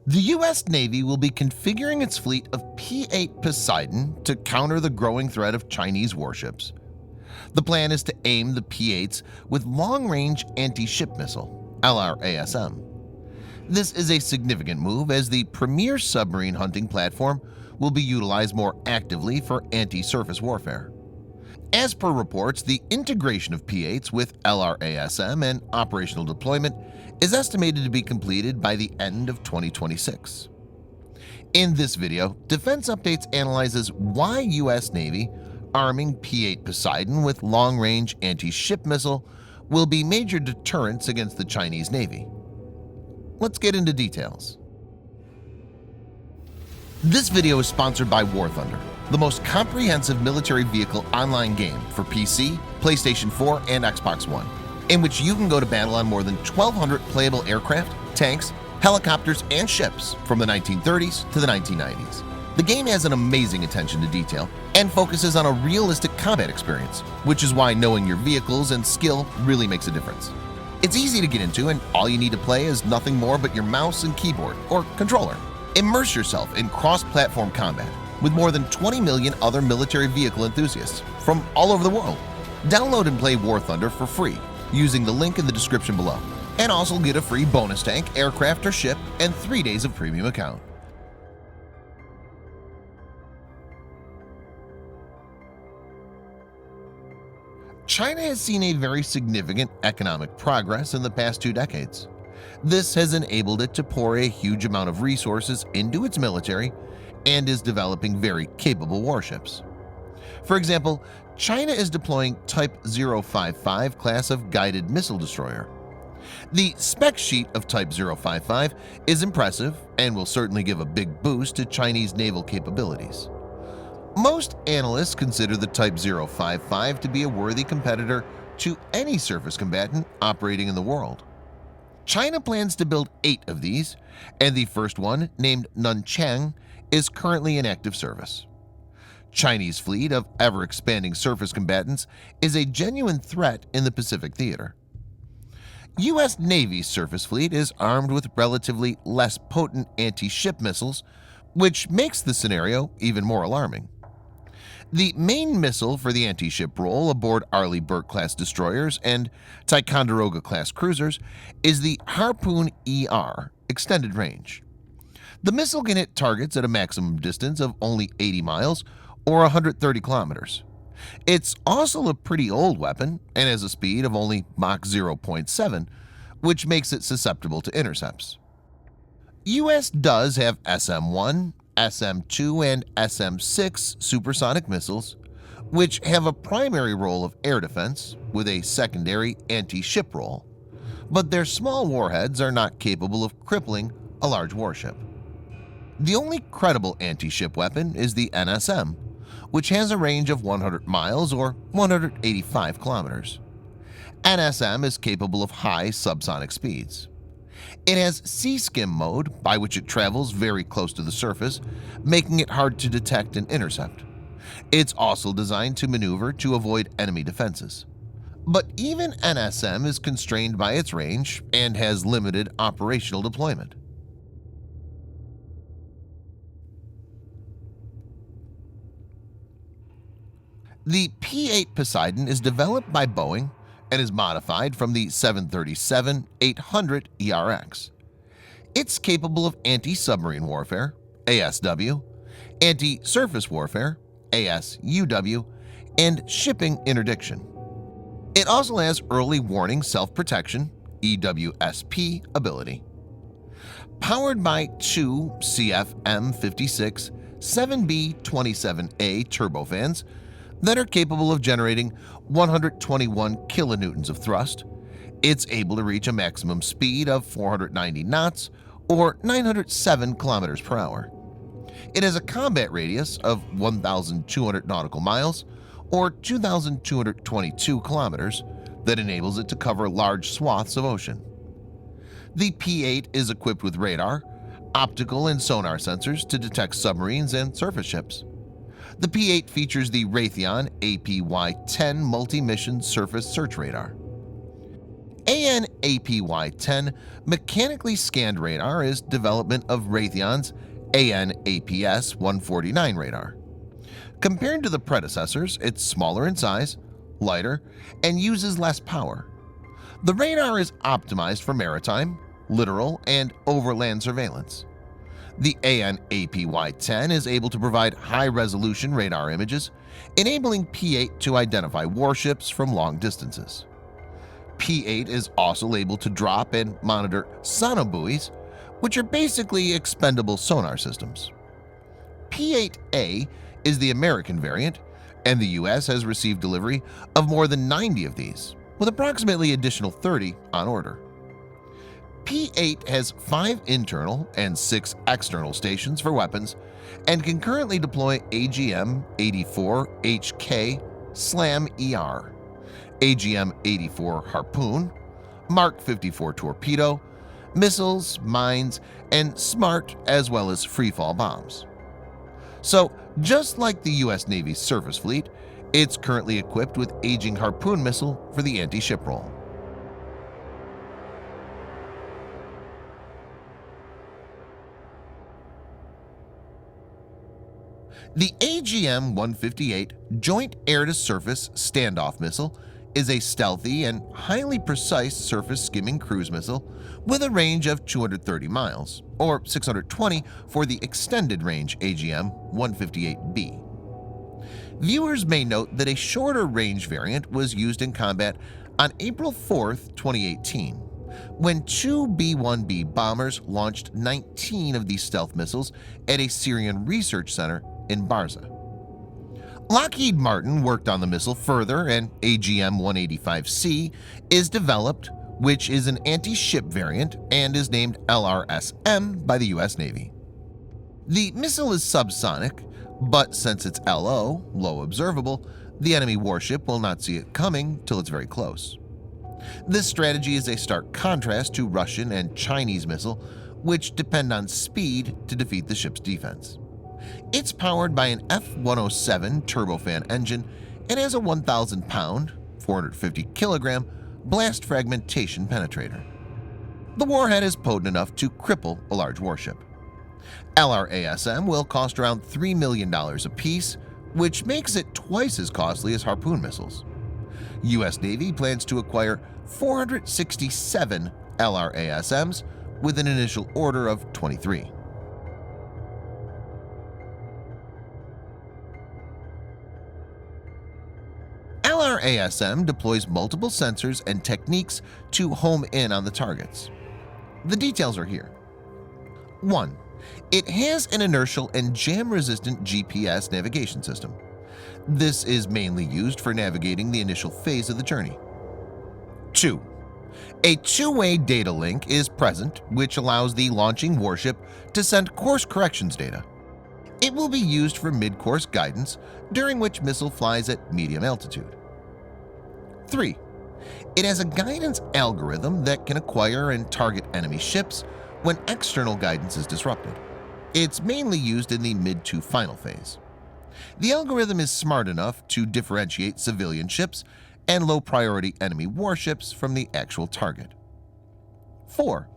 The U.S. Navy will be configuring its fleet of P-8 Poseidon to counter the growing threat of Chinese warships. The plan is to aim the P-8s with long-range anti-ship missile (LRSM). This is a significant move as the premier submarine hunting platform will be utilized more actively for anti-surface warfare. As per reports, the integration of P-8s with LRSM and operational deployment is estimated to be completed by the end of 2026. In this video, Defense Updates analyzes why U.S. Navy arming P-8 Poseidon with long-range anti-ship missile will be major deterrents against the Chinese Navy. Let's get into details. This video is sponsored by War Thunder, the most comprehensive military vehicle online game for PC, PlayStation 4, and Xbox One, in which you can go to battle on more than 1,200 playable aircraft, tanks, helicopters, and ships from the 1930s to the 1990s. The game has an amazing attention to detail and focuses on a realistic combat experience, which is why knowing your vehicles and skill really makes a difference. It's easy to get into, and all you need to play is nothing more but your mouse and keyboard or controller. Immerse yourself in cross-platform combat with more than 20 million other military vehicle enthusiasts from all over the world. Download and play War Thunder for free using the link in the description below, and also get a free bonus tank, aircraft, or ship, and 3 days of premium account. China has seen a very significant economic progress in the past 2 decades. This has enabled it to pour a huge amount of resources into its military and is developing very capable warships. For example, China is deploying Type 055 class of guided missile destroyer. The spec sheet of Type 055 is impressive and will certainly give a big boost to Chinese naval capabilities. Most analysts consider the Type 055 to be a worthy competitor to any surface combatant operating in the world. China plans to build 8 of these, and the first one, named Nunchang, is currently in active service. Chinese fleet of ever-expanding surface combatants is a genuine threat in the Pacific theater. U.S. Navy's surface fleet is armed with relatively less potent anti-ship missiles, which makes the scenario even more alarming. The main missile for the anti-ship role aboard Arleigh Burke-class destroyers and Ticonderoga-class cruisers is the Harpoon-ER extended range. The missile can hit targets at a maximum distance of only 80 miles or 130 kilometers. It's also a pretty old weapon and has a speed of only Mach 0.7, which makes it susceptible to intercepts. U.S. does have SM-1, SM-2, and SM-6 supersonic missiles, which have a primary role of air defense with a secondary anti-ship role, but their small warheads are not capable of crippling a large warship. The only credible anti-ship weapon is the NSM, which has a range of 100 miles or 185 kilometers. NSM is capable of high subsonic speeds. It has sea-skim mode, by which it travels very close to the surface, making it hard to detect and intercept. It's also designed to maneuver to avoid enemy defenses. But even NSM is constrained by its range and has limited operational deployment. The P-8 Poseidon is developed by Boeing and is modified from the 737-800 ERX. It's capable of anti-submarine warfare (ASW), anti-surface warfare (ASUW), and shipping interdiction. It also has early warning self-protection (EWSP) ability. Powered by 2 CFM56 7B27A turbofans that are capable of generating 121 kilonewtons of thrust, it's able to reach a maximum speed of 490 knots or 907 kilometers per hour. It has a combat radius of 1,200 nautical miles or 2,222 kilometers that enables it to cover large swaths of ocean. The P-8 is equipped with radar, optical and sonar sensors to detect submarines and surface ships. The P-8 features the Raytheon APY-10 multi-mission surface search radar. AN/APY-10 mechanically scanned radar is development of Raytheon's AN/APS-149 radar. Compared to the predecessors, it's smaller in size, lighter, and uses less power. The radar is optimized for maritime, littoral, and overland surveillance. The AN/APY-10 is able to provide high-resolution radar images, enabling P-8 to identify warships from long distances. P-8 is also able to drop and monitor sonobuoys, which are basically expendable sonar systems. P-8A is the American variant, and the U.S. has received delivery of more than 90 of these, with approximately additional 30 on order. P-8 has 5 internal and 6 external stations for weapons and can currently deploy AGM-84HK SLAM-ER, AGM-84 Harpoon, Mark 54 torpedo, missiles, mines, and SMART as well as freefall bombs. So, just like the U.S. Navy's surface fleet, it's currently equipped with aging Harpoon missile for the anti-ship role. The AGM-158 Joint Air-to-Surface Standoff Missile is a stealthy and highly precise surface skimming cruise missile with a range of 230 miles, or 620 for the extended range AGM-158B. Viewers may note that a shorter range variant was used in combat on April 4, 2018, when 2 B-1B bombers launched 19 of these stealth missiles at a Syrian research center in Barza. Lockheed Martin worked on the missile further, and AGM-185C is developed, which is an anti-ship variant and is named LRSM by the U.S. Navy. The missile is subsonic, but since it's LO, low observable, the enemy warship will not see it coming till it's very close. This strategy is a stark contrast to Russian and Chinese missile, which depend on speed to defeat the ship's defense. It's powered by an F-107 turbofan engine and has a 1,000-pound, 450-kilogram blast fragmentation penetrator. The warhead is potent enough to cripple a large warship. LRASM will cost around $3 million apiece, which makes it twice as costly as Harpoon missiles. U.S. Navy plans to acquire 467 LRASMs with an initial order of 23. LRASM deploys multiple sensors and techniques to home in on the targets. The details are here. 1. It has an inertial and jam-resistant GPS navigation system. This is mainly used for navigating the initial phase of the journey. 2. A two-way data link is present, which allows the launching warship to send course corrections data. It will be used for mid-course guidance, during which missile flies at medium altitude. 3. It has a guidance algorithm that can acquire and target enemy ships when external guidance is disrupted. It's mainly used in the mid to final phase. The algorithm is smart enough to differentiate civilian ships and low-priority enemy warships from the actual target. 4.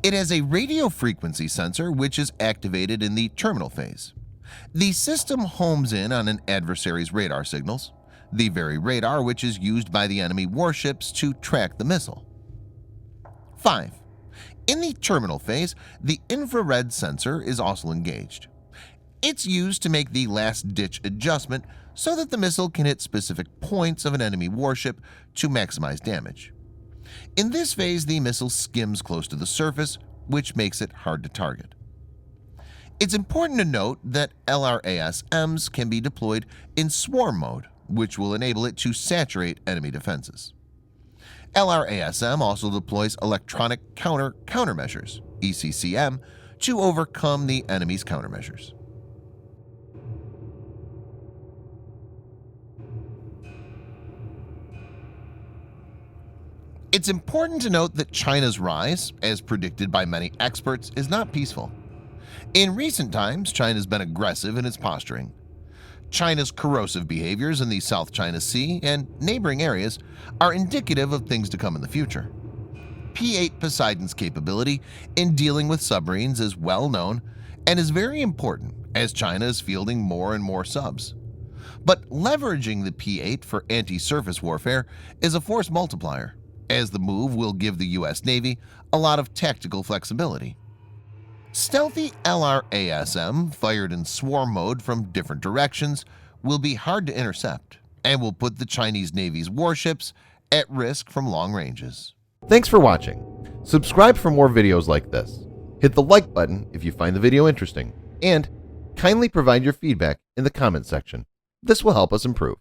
It has a radio frequency sensor which is activated in the terminal phase. The system homes in on an adversary's radar signals, the very radar which is used by the enemy warships to track the missile. 5. In the terminal phase, the infrared sensor is also engaged. It's used to make the last-ditch adjustment so that the missile can hit specific points of an enemy warship to maximize damage. In this phase, the missile skims close to the surface, which makes it hard to target. It's important to note that LRASMs can be deployed in swarm mode, which will enable it to saturate enemy defenses. LRASM also deploys electronic countermeasures, ECCM, to overcome the enemy's countermeasures. It's important to note that China's rise, as predicted by many experts, is not peaceful. In recent times, China's been aggressive in its posturing. China's corrosive behaviors in the South China Sea and neighboring areas are indicative of things to come in the future. P-8 Poseidon's capability in dealing with submarines is well known and is very important as China is fielding more and more subs. But leveraging the P-8 for anti-surface warfare is a force multiplier, as the move will give the U.S. Navy a lot of tactical flexibility. Stealthy LRSM fired in swarm mode from different directions will be hard to intercept and will put the Chinese Navy's warships at risk from long ranges. Thanks for watching. Subscribe for more videos like this. Hit the like button if you find the video interesting, and kindly provide your feedback in the comment section. This will help us improve.